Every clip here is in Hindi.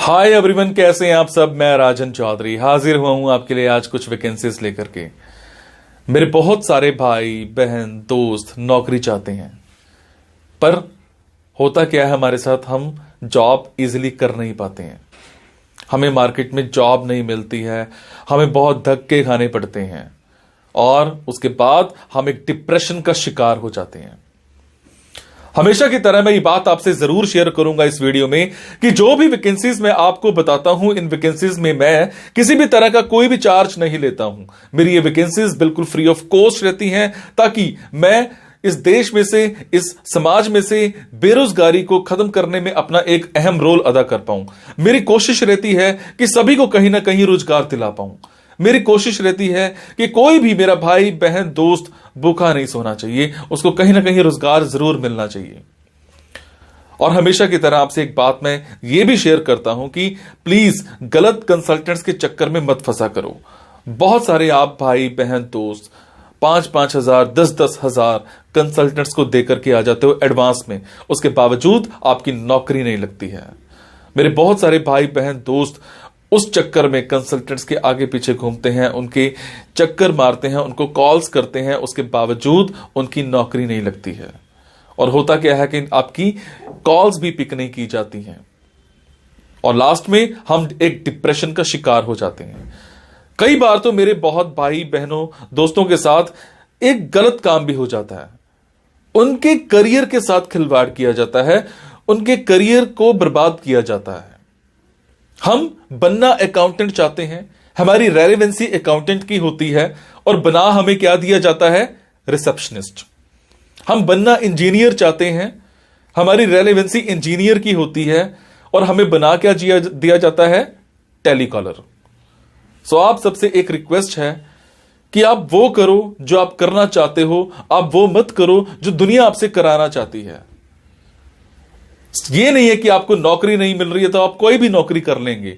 हाय एवरीवन, कैसे हैं आप सब। मैं राजन चौधरी हाजिर हुआ हूं आपके लिए आज कुछ वैकेंसीज लेकर के। मेरे बहुत सारे भाई बहन दोस्त नौकरी चाहते हैं, पर होता क्या है हमारे साथ, हम जॉब इजीली कर नहीं पाते हैं। हमें मार्केट में जॉब नहीं मिलती है, हमें बहुत धक्के खाने पड़ते हैं और उसके बाद हम एक डिप्रेशन का शिकार हो जाते हैं। हमेशा की तरह मैं ये बात आपसे जरूर शेयर करूंगा इस वीडियो में कि जो भी वैकेंसीज मैं आपको बताता हूं, इन वैकेंसीज में मैं किसी भी तरह का कोई भी चार्ज नहीं लेता हूं। मेरी ये वैकेंसीज बिल्कुल फ्री ऑफ कॉस्ट रहती हैं, ताकि मैं इस देश में से, इस समाज में से बेरोजगारी को खत्म करने में अपना एक अहम रोल अदा कर पाऊं। मेरी कोशिश रहती है कि सभी को कहीं ना कहीं रोजगार दिला पाऊं। मेरी कोशिश रहती है कि कोई भी मेरा भाई बहन दोस्त भूखा नहीं सोना चाहिए, उसको कहीं ना कहीं रोजगार जरूर मिलना चाहिए। और हमेशा की तरह आपसे एक बात मैं ये भी शेयर करता हूं कि प्लीज गलत कंसल्टेंट्स के चक्कर में मत फंसा करो। बहुत सारे आप भाई बहन दोस्त 5-5 हजार 10-10 हजार कंसल्टेंट्स को देकर के आ जाते हो एडवांस में, उसके बावजूद आपकी नौकरी नहीं लगती है। मेरे बहुत सारे भाई बहन दोस्त उस चक्कर में कंसल्टेंट्स के आगे पीछे घूमते हैं, उनके चक्कर मारते हैं, उनको कॉल्स करते हैं, उसके बावजूद उनकी नौकरी नहीं लगती है। और होता क्या है कि आपकी कॉल्स भी पिक नहीं की जाती हैं और लास्ट में हम एक डिप्रेशन का शिकार हो जाते हैं। कई बार तो मेरे बहुत भाई बहनों दोस्तों के साथ एक गलत काम भी हो जाता है। उनके करियर के साथ खिलवाड़ किया जाता है, उनके करियर को बर्बाद किया जाता है। हम बनना अकाउंटेंट चाहते हैं, हमारी रेलेवेंसी अकाउंटेंट की होती है और बना हमें क्या दिया जाता है, रिसेप्शनिस्ट। हम बनना इंजीनियर चाहते हैं, हमारी रेलेवेंसी इंजीनियर की होती है और हमें बना क्या दिया जाता है, टेलीकॉलर। सो आप सबसे एक रिक्वेस्ट है कि आप वो करो जो आप करना चाहते हो, आप वो मत करो जो दुनिया आपसे कराना चाहती है। ये नहीं है कि आपको नौकरी नहीं मिल रही है तो आप कोई भी नौकरी कर लेंगे।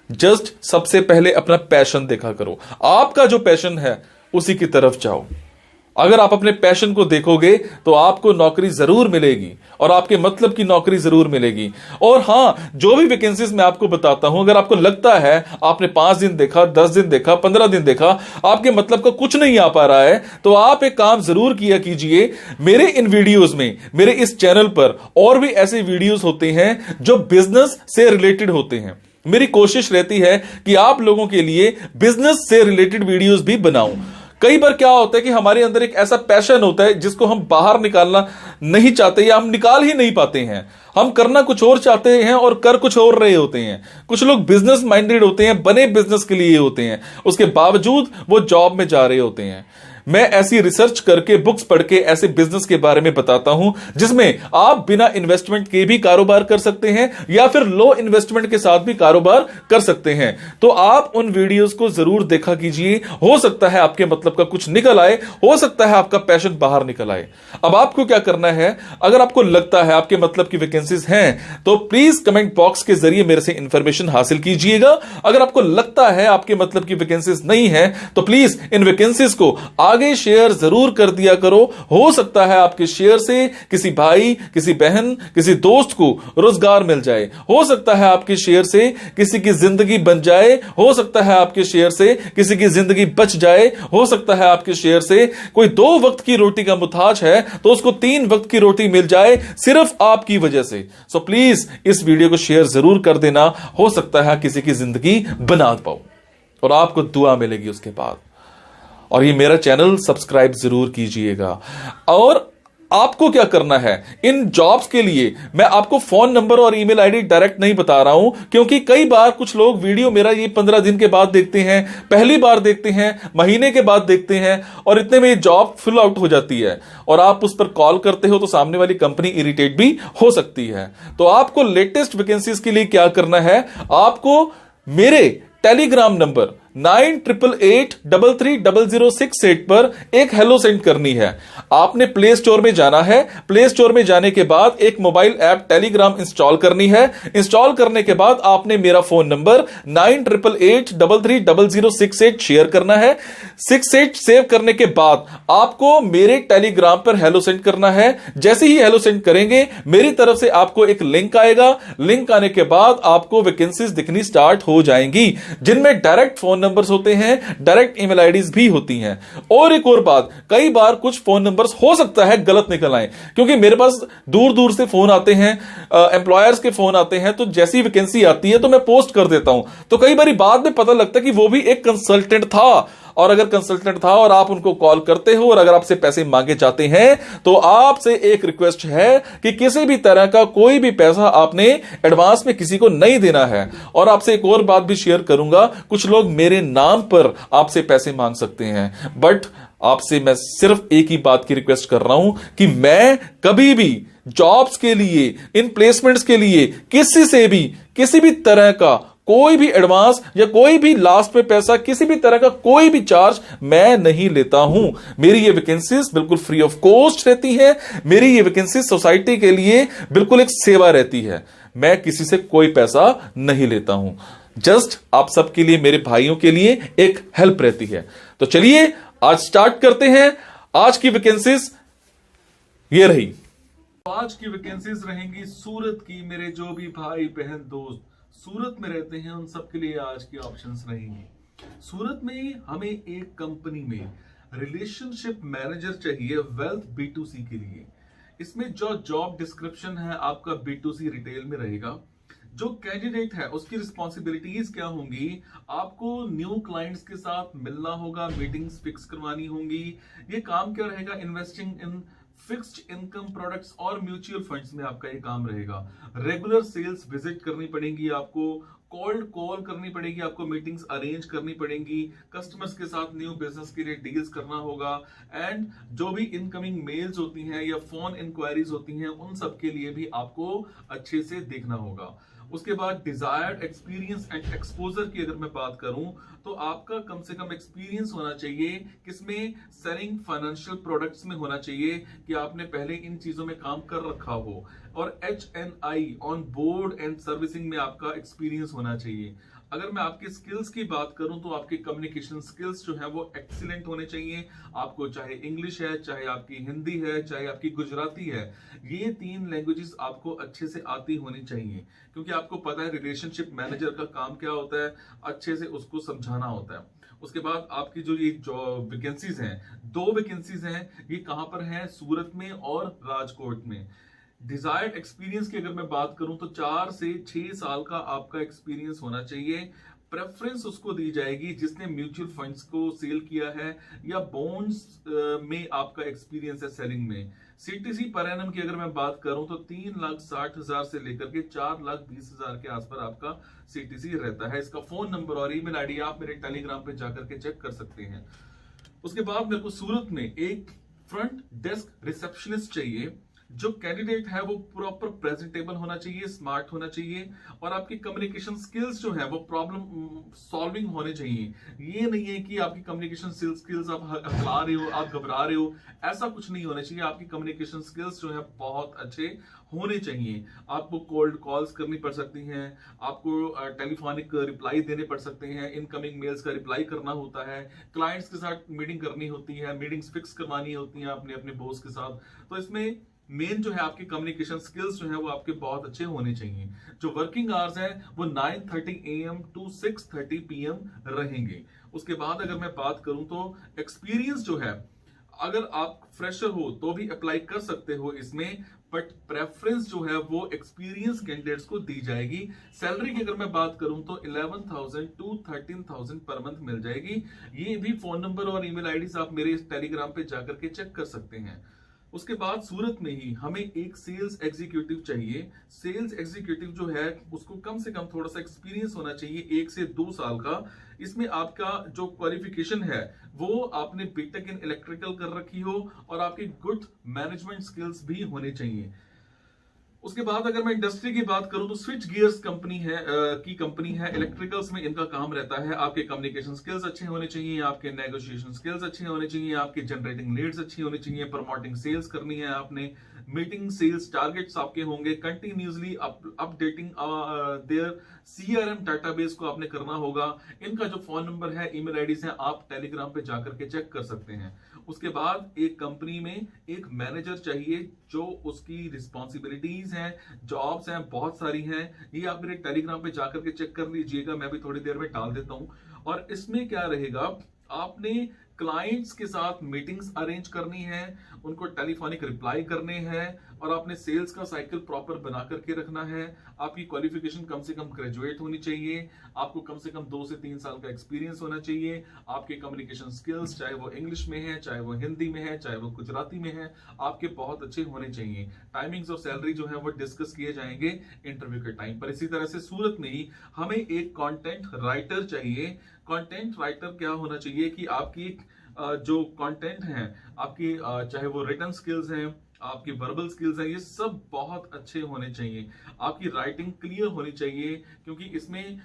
जस्ट सबसे पहले अपना पैशन देखा करो, आपका जो पैशन है उसी की तरफ जाओ। अगर आप अपने पैशन को देखोगे तो आपको नौकरी जरूर मिलेगी और आपके मतलब की नौकरी जरूर मिलेगी। और हां, जो भी वैकेंसीज मैं आपको बताता हूं, अगर आपको लगता है आपने 5 दिन देखा, 10 दिन देखा, 15 दिन देखा, आपके मतलब का कुछ नहीं आ पा रहा है, तो आप एक काम जरूर किया कीजिए। मेरे इन वीडियोस में, मेरे इस चैनल पर और भी ऐसे वीडियोस होते हैं जो बिजनेस से रिलेटेड होते हैं। मेरी कोशिश रहती है कि आप लोगों के लिए बिजनेस से रिलेटेड वीडियोस भी बनाऊं। कई बार क्या होता है कि हमारे अंदर एक ऐसा पैशन होता है जिसको हम बाहर निकालना नहीं चाहते या हम निकाल ही नहीं पाते हैं। हम करना कुछ और चाहते हैं और कर कुछ और रहे होते हैं। कुछ लोग बिजनेस माइंडेड होते हैं, बने बिजनेस के लिए होते हैं, उसके बावजूद वो जॉब में जा रहे होते हैं। मैं ऐसी रिसर्च करके, बुक्स पढ़ के ऐसे बिजनेस के बारे में बताता हूं जिसमें आप बिना इन्वेस्टमेंट के भी कारोबार कर सकते हैं या फिर लो इन्वेस्टमेंट के साथ भी कारोबार कर सकते हैं। तो आप उन वीडियोस को जरूर देखा कीजिए। हो सकता है आपके मतलब का कुछ निकल आए, हो सकता है आपका पैशन बाहर निकल आए। अब आपको क्या करना है, अगर आपको लगता है आपके मतलब की वैकेंसीज हैं तो प्लीज कमेंट बॉक्स के जरिए मेरे से इंफॉर्मेशन हासिल कीजिएगा। अगर आपको लगता है आपके मतलब की वैकेंसीज नहीं है तो प्लीज इन वैकेंसीज को आगे शेयर जरूर कर दिया करो। हो सकता है आपके शेयर से किसी भाई, किसी बहन, किसी दोस्त को रोजगार मिल जाए। हो सकता है आपके शेयर से किसी की जिंदगी बन जाए। हो सकता है आपके शेयर से किसी की जिंदगी बच जाए। हो सकता है आपके शेयर से कोई 2 वक्त की रोटी का मुताज है तो उसको 3 वक्त की रोटी मिल जाए, सिर्फ आपकी वजह से। सो प्लीज इस वीडियो को शेयर जरूर कर देना। हो सकता है किसी की जिंदगी बना पाओ और आपको दुआ मिलेगी उसके बाद। और ये मेरा चैनल सब्सक्राइब जरूर कीजिएगा। और आपको क्या करना है, इन जॉब्स के लिए मैं आपको फोन नंबर और ईमेल आईडी डायरेक्ट नहीं बता रहा हूं, क्योंकि कई बार कुछ लोग वीडियो मेरा ये 15 दिन के बाद देखते हैं, पहली बार देखते हैं, महीने के बाद देखते हैं और इतने में ये जॉब फिल आउट हो जाती है और आप उस पर कॉल करते हो तो सामने वाली कंपनी इरिटेट भी हो सकती है। तो आपको लेटेस्ट वैकेंसीज के लिए क्या करना है, आपको मेरे टेलीग्राम नंबर 9888330068 पर एक हेलो सेंड करनी है। आपने प्ले स्टोर में जाना है, प्ले स्टोर में जाने के बाद एक मोबाइल ऐप टेलीग्राम इंस्टॉल करनी है। इंस्टॉल करने के बाद आपने मेरा फोन नंबर 9888330068 शेयर करना है। 68 सेव करने के बाद आपको मेरे टेलीग्राम पर हेलो सेंड करना है। जैसे ही हेलो सेंड करेंगे मेरी तरफ से आपको एक लिंक आएगा। लिंक आने के बाद आपको वैकेंसीज दिखनी स्टार्ट हो जाएंगी, जिनमें डायरेक्ट फोन नंबर्स होते हैं, डायरेक्ट ईमेल आईडीज भी होती हैं। और एक और बात, कई बार कुछ फोन नंबर्स हो सकता है गलत निकल आए, क्योंकि मेरे पास दूर दूर से फोन आते हैं, एम्प्लॉयर्स के फोन आते हैं, तो जैसी वैकेंसी आती है तो मैं पोस्ट कर देता हूं। तो कई बार बाद में पता लगता है कि वो भी एक कंसल्टेंट था, और अगर कंसल्टेंट था और आप उनको कॉल करते हो और अगर आपसे पैसे मांगे जाते हैं, तो आपसे एक रिक्वेस्ट है कि किसी भी तरह का कोई भी पैसा आपने एडवांस में किसी को नहीं देना है। और आपसे एक और बात भी शेयर करूंगा, कुछ लोग मेरे नाम पर आपसे पैसे मांग सकते हैं, बट आपसे मैं सिर्फ एक ही बात की रिक्वेस्ट कर रहा हूं कि मैं कभी भी जॉब्स के लिए, इन प्लेसमेंट्स के लिए किसी से भी किसी भी तरह का कोई भी एडवांस या कोई भी लास्ट में पैसा, किसी भी तरह का कोई भी चार्ज मैं नहीं लेता हूं। मेरी ये वैकेंसीज बिल्कुल फ्री ऑफ कॉस्ट रहती है। मेरी ये वैकेंसीज सोसाइटी के लिए बिल्कुल एक सेवा रहती है। मैं किसी से कोई पैसा नहीं लेता हूं, जस्ट आप सबके लिए, मेरे भाइयों के लिए एक हेल्प रहती है। तो चलिए आज स्टार्ट करते हैं। आज की वैकेंसीज ये रही। आज की वैकेंसीज रहेंगी सूरत की। मेरे जो भी भाई बहन दोस्त सूरत में रहते हैं उन सब के लिए आज की ऑप्शंस रहेंगी। सूरत में हमें एक कंपनी में रिलेशनशिप मैनेजर चाहिए वेल्थ B2C के लिए। इसमें जो जॉब डिस्क्रिप्शन है आपका B2C रिटेल में रहेगा। जो कैंडिडेट है उसकी रिस्पॉन्सिबिलिटीज क्या होंगी, आपको न्यू क्लाइंट्स के साथ मिलना होगा, मीटिंग्स फिक्स करवानी होंगी। ये काम क्या रहेगा, investing in fixed income products और म्यूचुअल फंड्स में आपका ये काम रहेगा। रेगुलर सेल्स विजिट करनी पड़ेगी आपको, कोल्ड कॉल करनी पड़ेगी आपको, मीटिंग्स अरेंज करनी पड़ेंगी, कस्टमर्स के साथ न्यू बिजनेस के लिए डील्स करना होगा। एंड जो भी इनकमिंग मेल्स होती हैं या फोन इंक्वायरीज होती हैं उन सब के लिए भी आपको अच्छे से देखना होगा। उसके बाद डिजायर्ड एक्सपीरियंस एंड एक्सपोजर की अगर मैं बात करूं तो आपका कम से कम एक्सपीरियंस होना चाहिए किसमें, सेलिंग फाइनेंशियल प्रोडक्ट्स में होना चाहिए कि आपने पहले इन चीजों में काम कर रखा हो। और HNI on board and servicing में आपका एक्सपीरियंस होना चाहिए। अगर मैं आपके स्किल्स की बात करूं तो आपके कम्युनिकेशन स्किल्स जो है वो एक्सीलेंट होने चाहिए। आपको चाहे इंग्लिश है, चाहे आपकी हिंदी है, चाहे आपकी गुजराती है, ये 3 लैंग्वेजेस आपको अच्छे से आती होनी चाहिए, क्योंकि आपको पता है रिलेशनशिप मैनेजर का काम क्या होता है, अच्छे से उसको समझाना होता है। उसके बाद आपकी जो ये जो वैकेंसीज हैं, 2 वैकेंसीज हैं, ये कहां पर हैं, सूरत में और राजकोट में। डिजायर्ड एक्सपीरियंस की अगर मैं बात करूं तो 4 से 6 साल का आपका एक्सपीरियंस होना चाहिए। प्रेफरेंस उसको दी जाएगी जिसने म्यूचुअल फंड्स को सेल किया है या बॉन्ड्स में आपका एक्सपीरियंस है सेलिंग में। CTC पर एनम की अगर मैं बात करूं तो 3,60,000 से लेकर के 4,20,000 के आसपास आपका CTC रहता है। इसका फोन नंबर और ईमेल आईडी आप मेरे टेलीग्राम पे जाकर के चेक कर सकते हैं। उसके बाद मेरे को सूरत में एक फ्रंट डेस्क रिसेप्शनिस्ट चाहिए। जो कैंडिडेट है वो प्रॉपर प्रेजेंटेबल होना चाहिए, स्मार्ट होना चाहिए, और आपकी कम्युनिकेशन स्किल्स जो है वो प्रॉब्लम सॉल्विंग होने चाहिए। ये नहीं है कि आपकी कम्युनिकेशन स्किल्स आप हकला रहे हो, आप घबरा रहे हो, ऐसा कुछ नहीं होना चाहिए। आपकी कम्युनिकेशन स्किल्स जो है बहुत अच्छे होने चाहिए। आपको कोल्ड कॉल्स करनी पड़ सकती हैं, आपको टेलीफोनिक रिप्लाई देने पड़ सकते हैं, इनकमिंग मेल्स का रिप्लाई करना होता है, क्लाइंट्स के साथ मीटिंग करनी होती है, मीटिंग्स फिक्स करवानी होती हैं अपने अपने बॉस के साथ। तो इसमें मेन जो है आपके कम्युनिकेशन स्किल्स जो है वो आपके बहुत अच्छे होने चाहिए। जो वर्किंग आवर्स है वो 9:30 AM to 6:30 PM रहेंगे। उसके बाद अगर मैं बात करूं तो एक्सपीरियंस जो है, अगर आप फ्रेशर हो तो भी अप्लाई कर सकते हो इसमें, बट प्रेफरेंस जो है वो एक्सपीरियंस कैंडिडेट्स को दी जाएगी। सैलरी की अगर मैं बात करूं तो 11,000 to 13,000 पर मंथ मिल जाएगी। ये भी फोन नंबर और ईमेल आईडी आप मेरे टेलीग्राम पे जाकर के चेक कर सकते हैं। उसके बाद सूरत में ही हमें एक सेल्स एग्जीक्यूटिव चाहिए। सेल्स एग्जीक्यूटिव जो है उसको कम से कम थोड़ा सा एक्सपीरियंस होना चाहिए, 1 से 2 साल का। इसमें आपका जो क्वालिफिकेशन है वो आपने बीटेक इन इलेक्ट्रिकल कर रखी हो और आपकी गुड मैनेजमेंट स्किल्स भी होने चाहिए। उसके बाद अगर मैं इंडस्ट्री की बात करूं तो स्विच गियर्स कंपनी है कंपनी है। इलेक्ट्रिकल्स में इनका काम रहता है। आपके कम्युनिकेशन स्किल्स अच्छे होने चाहिए, आपके नेगोशिएशन स्किल्स अच्छे होने चाहिए, आपके जनरेटिंग लीड्स अच्छी होनी चाहिए, प्रमोटिंग सेल्स करनी है आपने, मीटिंग सेल्स टारगेट्स आपके होंगे, continuously updating their CRM database को आपने करना होगा। इनका जो फोन नंबर है, ईमेल आईडीज है, आप टेलीग्राम पे जाकर के चेक कर सकते हैं। उसके बाद एक कंपनी में एक मैनेजर चाहिए जो उसकी रिस्पॉन्सिबिलिटीज हैं, जॉब्स हैं, बहुत सारी हैं। ये आप मेरे टेलीग्राम पे जाकर के चेक कर लीजिएगा, मैं भी थोड़ी देर में डाल देता हूं। और इसमें क्या रहेगा, आपने क्लाइंट्स के साथ मीटिंग्स अरेंज करनी है, उनको टेलीफोनिक रिप्लाई करने हैं, और आपने सेल्स का साइकिल प्रॉपर बना करके रखना है। आपकी क्वालिफिकेशन कम से कम ग्रेजुएट होनी चाहिए, आपको कम से कम 2 से 3 साल का एक्सपीरियंस होना चाहिए। आपके कम्युनिकेशन स्किल्स, चाहे वो इंग्लिश में है, चाहे वो हिंदी में है, चाहे वो गुजराती में है, आपके बहुत अच्छे होने चाहिए। टाइमिंग्स और सैलरी जो है वो डिस्कस किए जाएंगे इंटरव्यू के टाइम पर। इसी तरह से सूरत में ही हमें एक कंटेंट राइटर चाहिए। कंटेंट राइटर क्या होना चाहिए कि आपकी जो कंटेंट है, आपकी चाहे वो रिटन स्किल्स हैं, आपकी वर्बल स्किल्स हैं, ये सब बहुत अच्छे होने चाहिए। आपकी राइटिंग क्लियर होनी चाहिए, क्योंकि इसमें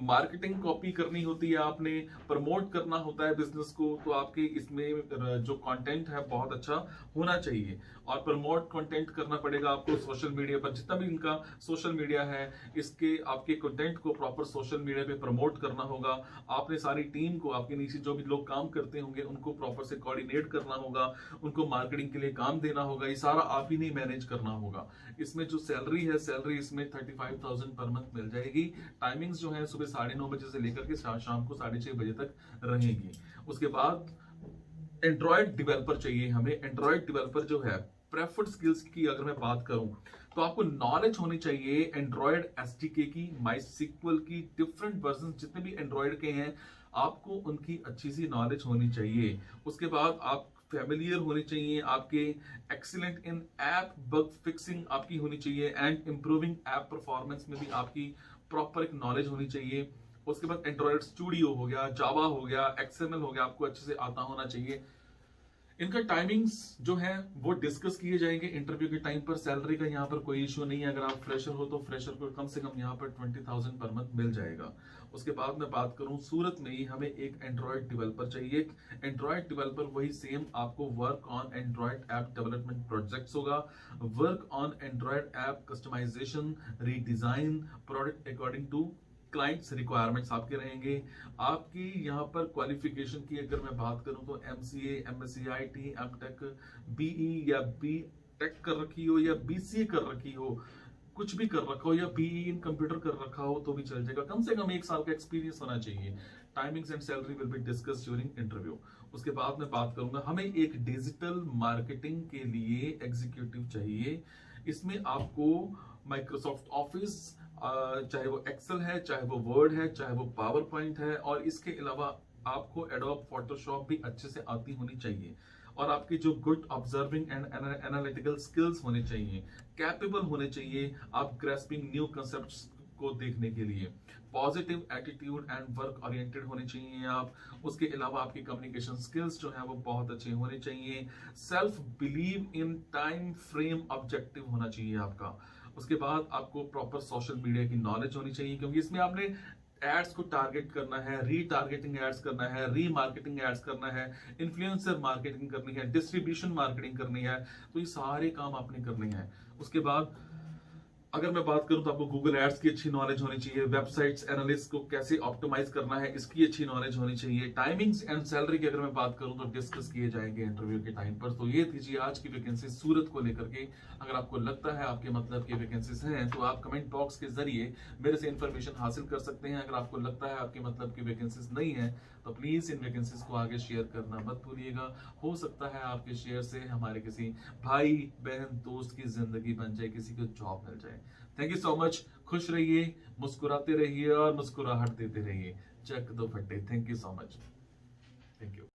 मार्केटिंग कॉपी करनी होती है, आपने प्रमोट करना होता है बिजनेस को, तो आपके इसमें जो कंटेंट है बहुत अच्छा होना चाहिए। और प्रमोट कंटेंट करना पड़ेगा आपको सोशल मीडिया पर, जितना भी इनका सोशल मीडिया है, इसके आपके कंटेंट को प्रॉपर सोशल मीडिया पे प्रमोट करना होगा। आपने सारी टीम को, आपके नीचे जो भी लोग काम करते होंगे, उनको प्रॉपर से कोऑर्डिनेट करना होगा, उनको मार्केटिंग के लिए काम देना होगा। ये सारा आप ही नहीं मैनेज करना होगा। इसमें जो सैलरी है, सैलरी इसमें 35,000 पर मंथ मिल जाएगी। टाइमिंग्स जो है सुबह 9:30 बजे से लेकर के शाम को 6:30 बजे तक रहेगी। उसके बाद एंड्रॉयड डेवलपर चाहिए हमें। एंड्रॉयड डेवलपर जो है, प्रेफर्ड स्किल्स की अगर मैं बात करूं तो आपको नॉलेज होनी चाहिए एंड्रॉयड एसडीके की, माई सिक्वल की, डिफरेंट वर्जन जितने भी एंड्रॉयड के हैं, आपको उनकी अच्छी सी नॉलेज होनी चाहिए। उसके बाद आप फैमिलियर होने चाहिए, आपके एक्सीलेंट इन ऐप बग फिक्सिंग आपकी होनी चाहिए, एंड इंप्रूविंग ऐप परफॉर्मेंस में भी आपकी प्रॉपर एक नॉलेज होनी चाहिए। उसके बाद एंड्रॉयड स्टूडियो हो गया, जावा हो गया, एक्सएमएल हो गया, आपको अच्छे से आता होना चाहिए। इनका टाइमिंग्स जो है वो डिस्कस किए जाएंगे इंटरव्यू के टाइम पर। सैलरी का यहाँ पर कोई इशू नहीं है। अगर आप फ्रेशर हो तो फ्रेशर को कम से कम यहाँ पर 20,000 पर मंथ मिल जाएगा। उसके बाद मैं बात करूं, सूरत में ही हमें एक एंड्रॉयड डेवलपर चाहिए। एंड्रॉयड डेवलपर वही सेम, आपको work on android app development projects होगा, work on android app customisation, redesign, product according to clients requirements आपके रहेंगे। आपकी यहाँ पर क्वालिफिकेशन की अगर मैं बात करूं तो MCA, MSc IT, MTech, BE या बी टेक कर रखी हो, या बीसीए कर रखी हो, कुछ भी कर रखा हो, या बीई इन कंप्यूटर कर रखा हो तो भी चल जाएगा। कम से कम 1 साल का एक्सपीरियंस होना चाहिए। Timings and salary will be discuss during interview. उसके बाद मैं बात करूंगा, हमें एक डिजिटल मार्केटिंग के लिए एग्जीक्यूटिव चाहिए। इसमें आपको माइक्रोसॉफ्ट ऑफिस, चाहे वो एक्सेल है, चाहे वो वर्ड है, चाहे वो पावर पॉइंट है, और इसके अलावा आपको एडोब फोटोशॉप भी अच्छे से आती होनी चाहिए। और आपकी जो good observing and analytical skills होने चाहिए, कैपेबल होने चाहिए आप ग्रेस्पिंग न्यू कंसेप्ट्स को देखने के लिए। Positive attitude and work oriented होने चाहिए आप। उसके अलावा आपकी कम्युनिकेशन स्किल्स जो है वो बहुत अच्छे होने चाहिए। Self believe in time frame objective होना चाहिए आपका। उसके बाद आपको प्रॉपर सोशल मीडिया की नॉलेज होनी चाहिए, क्योंकि इसमें आपने एड्स को टारगेट करना है, रीटारगेटिंग एड्स करना है, रीमार्केटिंग एड्स करना है, इन्फ्लुएंसर मार्केटिंग करनी है, डिस्ट्रीब्यूशन मार्केटिंग करनी है। तो ये सारे काम आपने करने हैं। उसके बाद अगर मैं बात करूं तो आपको गूगल एड्स की अच्छी नॉलेज होनी चाहिए, वेबसाइट्स एनालिस्ट को कैसे ऑप्टिमाइज करना है इसकी अच्छी नॉलेज होनी चाहिए। टाइमिंग्स एंड सैलरी की अगर मैं बात करूं तो डिस्कस किए जाएंगे इंटरव्यू के टाइम पर। तो ये थी जी आज की वैकेंसी सूरत को लेकर के। अगर आपको लगता है आपके मतलब की वैकेंसीज हैं तो आप कमेंट बॉक्स के जरिए मेरे से इंफॉर्मेशन हासिल कर सकते हैं। अगर आपको लगता है आपके मतलब की वैकेंसीज नहीं है तो प्लीज इन वैकेंसीज को आगे शेयर करना मत भूलिएगा। हो सकता है आपके शेयर से हमारे किसी भाई बहन दोस्त की जिंदगी बन जाए, किसी को जॉब मिल जाए। Thank you so much. खुश रहिए, मुस्कुराते रहिए और मुस्कुराहट देते रहिए। चक दो फट्टे। Thank you so much. Thank you.